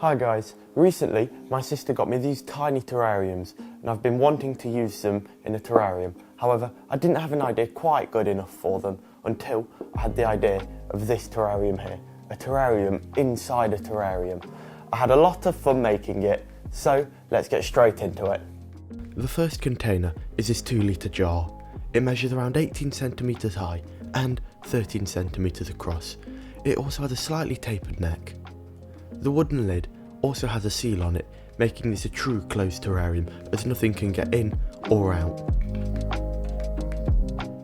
Hi guys, recently my sister got me these tiny terrariums and I've been wanting to use them in a terrarium. However, I didn't have an idea quite good enough for them until I had the idea of this terrarium here. A terrarium inside a terrarium. I had a lot of fun making it, so let's get straight into it. The first container is this 2-litre jar. It measures around 18 centimetres high and 13 centimetres across. It also has a slightly tapered neck. The wooden lid also has a seal on it, making this a true closed terrarium as nothing can get in or out.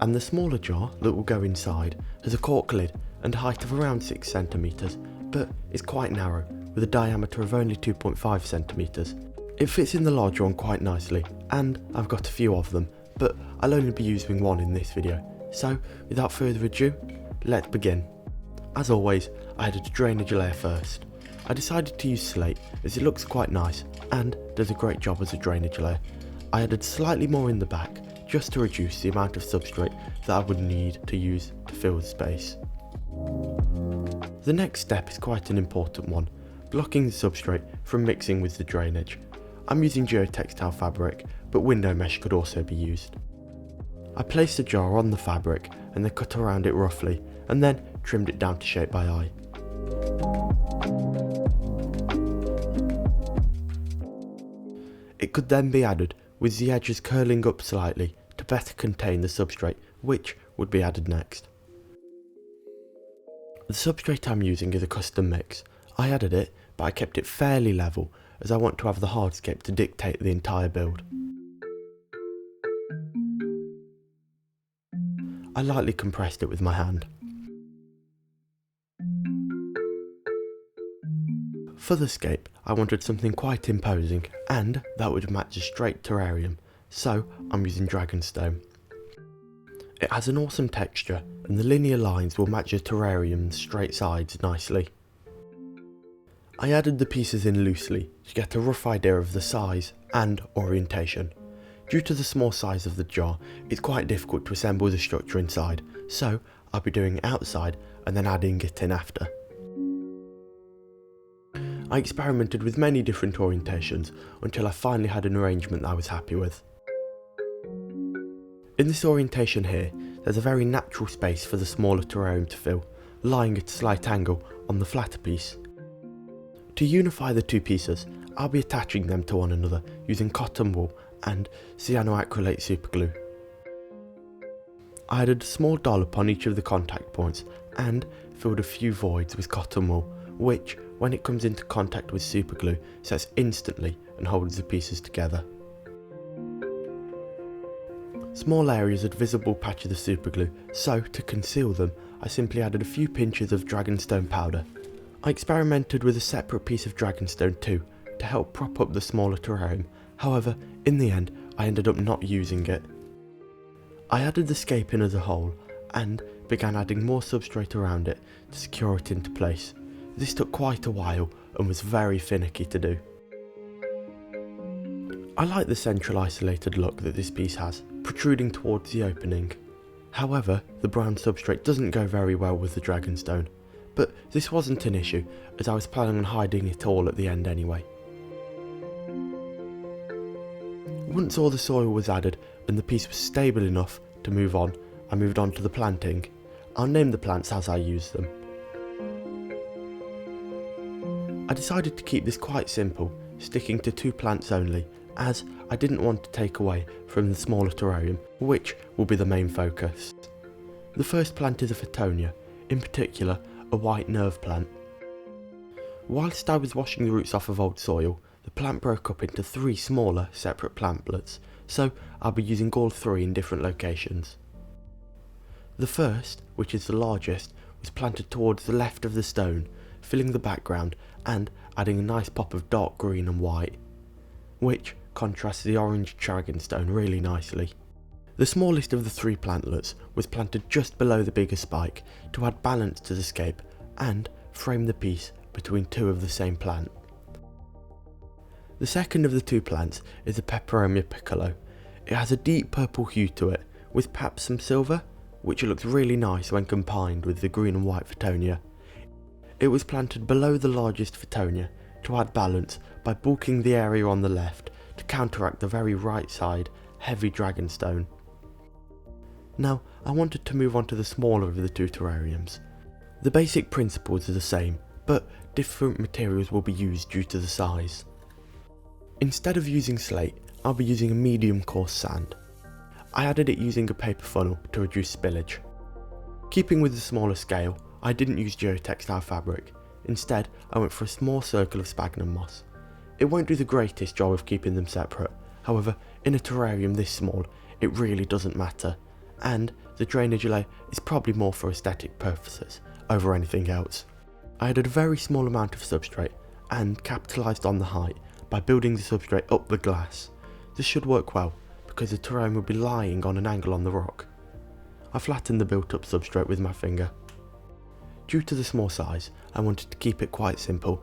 And the smaller jar that will go inside has a cork lid and a height of around 6 centimetres, but is quite narrow with a diameter of only 2.5 centimetres. It fits in the larger one quite nicely, and I've got a few of them, but I'll only be using one in this video. So without further ado, let's begin. As always, I added a drainage layer first. I decided to use slate as it looks quite nice and does a great job as a drainage layer. I added slightly more in the back just to reduce the amount of substrate that I would need to use to fill the space. The next step is quite an important one, blocking the substrate from mixing with the drainage. I'm using geotextile fabric, but window mesh could also be used. I placed the jar on the fabric and then cut around it roughly and then trimmed it down to shape by eye. It could then be added with the edges curling up slightly to better contain the substrate, which would be added next. The substrate I'm using is a custom mix. I added it, but I kept it fairly level as I want to have the hardscape to dictate the entire build. I lightly compressed it with my hand. For the scape, I wanted something quite imposing and that would match a straight terrarium, so I'm using dragonstone. It has an awesome texture and the linear lines will match a terrarium's straight sides nicely. I added the pieces in loosely to get a rough idea of the size and orientation. Due to the small size of the jar, it's quite difficult to assemble the structure inside, so I'll be doing it outside and then adding it in after. I experimented with many different orientations until I finally had an arrangement that I was happy with. In this orientation here, there's a very natural space for the smaller terrarium to fill, lying at a slight angle on the flatter piece. To unify the two pieces, I'll be attaching them to one another using cotton wool and cyanoacrylate superglue. I added a small dollop on each of the contact points and filled a few voids with cotton wool, which, when it comes into contact with superglue, sets instantly and holds the pieces together. Small areas had visible patches of superglue, so to conceal them, I simply added a few pinches of dragonstone powder. I experimented with a separate piece of dragonstone too, to help prop up the smaller terrarium. However, in the end, I ended up not using it. I added the scape in as a whole, and began adding more substrate around it to secure it into place. This took quite a while and was very finicky to do. I like the central isolated look that this piece has, protruding towards the opening. However, the brown substrate doesn't go very well with the dragonstone, but this wasn't an issue as I was planning on hiding it all at the end anyway. Once all the soil was added and the piece was stable enough to move on, I moved on to the planting. I'll name the plants as I use them. I decided to keep this quite simple, sticking to 2 plants only, as I didn't want to take away from the smaller terrarium, which will be the main focus. The first plant is a Fittonia, in particular a white nerve plant. Whilst I was washing the roots off of old soil, the plant broke up into 3 smaller separate plantlets, so I'll be using all 3 in different locations. The first, which is the largest, was planted towards the left of the stone, filling the background and adding a nice pop of dark green and white, which contrasts the orange dragonstone really nicely. The smallest of the 3 plantlets was planted just below the bigger spike to add balance to the scape and frame the piece between 2 of the same plant. The second of the 2 plants is a Peperomia piccolo. It has a deep purple hue to it, with perhaps some silver, which looks really nice when combined with the green and white Fittonia. It was planted below the largest Fittonia to add balance by bulking the area on the left to counteract the very right side heavy dragonstone. Now I wanted to move on to the smaller of the two terrariums. The basic principles are the same, but different materials will be used due to the size. Instead of using slate, I'll be using a medium coarse sand. I added it using a paper funnel to reduce spillage. Keeping with the smaller scale, I didn't use geotextile fabric. Instead, I went for a small circle of sphagnum moss. It won't do the greatest job of keeping them separate, however, in a terrarium this small, it really doesn't matter, and the drainage layer is probably more for aesthetic purposes over anything else. I added a very small amount of substrate and capitalised on the height by building the substrate up the glass. This should work well because the terrarium will be lying on an angle on the rock. I flattened the built up substrate with my finger. Due to the small size, I wanted to keep it quite simple.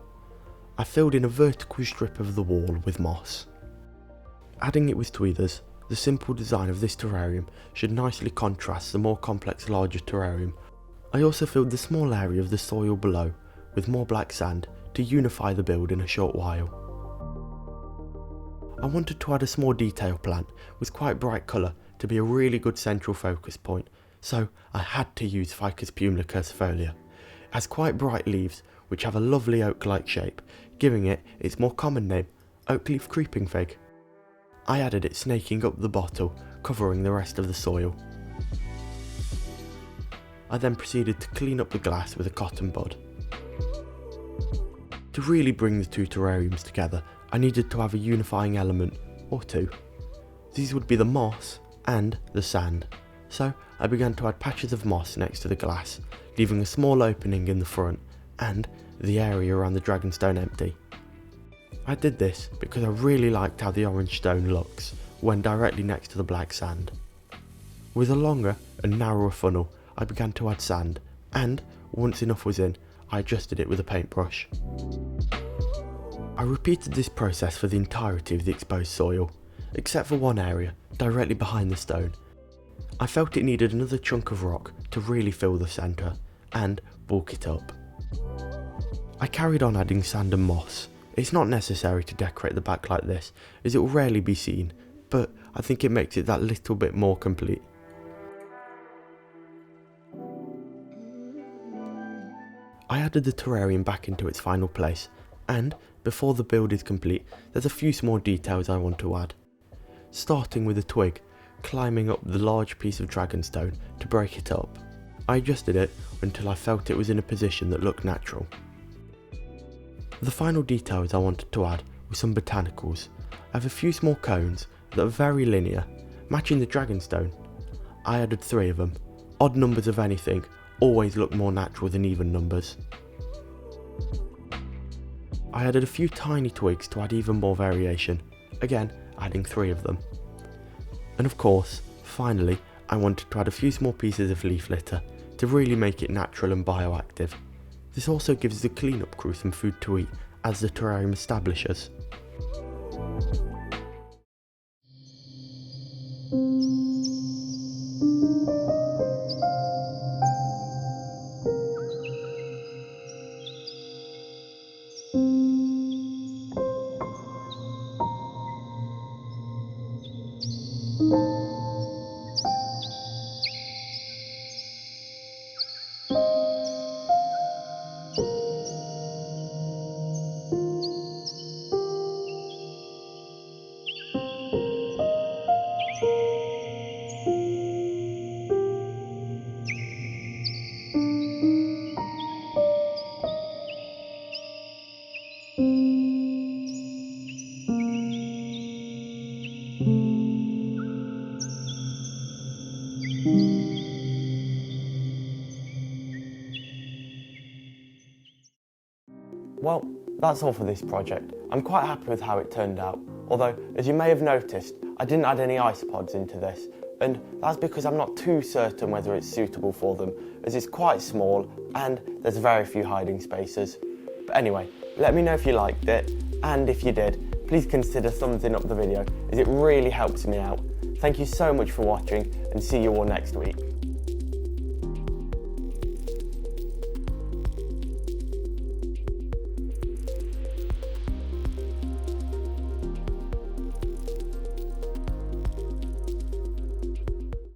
I filled in a vertical strip of the wall with moss. Adding it with tweezers, the simple design of this terrarium should nicely contrast the more complex larger terrarium. I also filled the small area of the soil below with more black sand to unify the build in a short while. I wanted to add a small detail plant with quite bright colour to be a really good central focus point, so I had to use Ficus pumila quercefolia. It has quite bright leaves which have a lovely oak-like shape, giving it its more common name, oak leaf creeping fig. I added it snaking up the bottle, covering the rest of the soil. I then proceeded to clean up the glass with a cotton bud. To really bring the two terrariums together, I needed to have a unifying element, or two. These would be the moss and the sand, so I began to add patches of moss next to the glass, leaving a small opening in the front and the area around the dragonstone empty. I did this because I really liked how the orange stone looks when directly next to the black sand. With a longer and narrower funnel, I began to add sand, and once enough was in, I adjusted it with a paintbrush. I repeated this process for the entirety of the exposed soil, except for one area, directly behind the stone. I felt it needed another chunk of rock to really fill the centre, and bulk it up. I carried on adding sand and moss. It's not necessary to decorate the back like this, as it will rarely be seen, but I think it makes it that little bit more complete. I added the terrarium back into its final place, and before the build is complete, there's a few small details I want to add. Starting with a twig, climbing up the large piece of dragonstone to break it up. I adjusted it until I felt it was in a position that looked natural. The final details I wanted to add were some botanicals. I have a few small cones that are very linear, matching the dragonstone. I added 3 of them. Odd numbers of anything always look more natural than even numbers. I added a few tiny twigs to add even more variation, again adding 3 of them. And of course, finally, I wanted to add a few small pieces of leaf litter to really make it natural and bioactive. This also gives the cleanup crew some food to eat as the terrarium establishes. Well, that's all for this project. I'm quite happy with how it turned out, although, as you may have noticed, I didn't add any isopods into this, and that's because I'm not too certain whether it's suitable for them, as it's quite small and there's very few hiding spaces. But anyway, let me know if you liked it, and if you did, please consider thumbsing up the video, as it really helps me out. Thank you so much for watching, and see you all next week.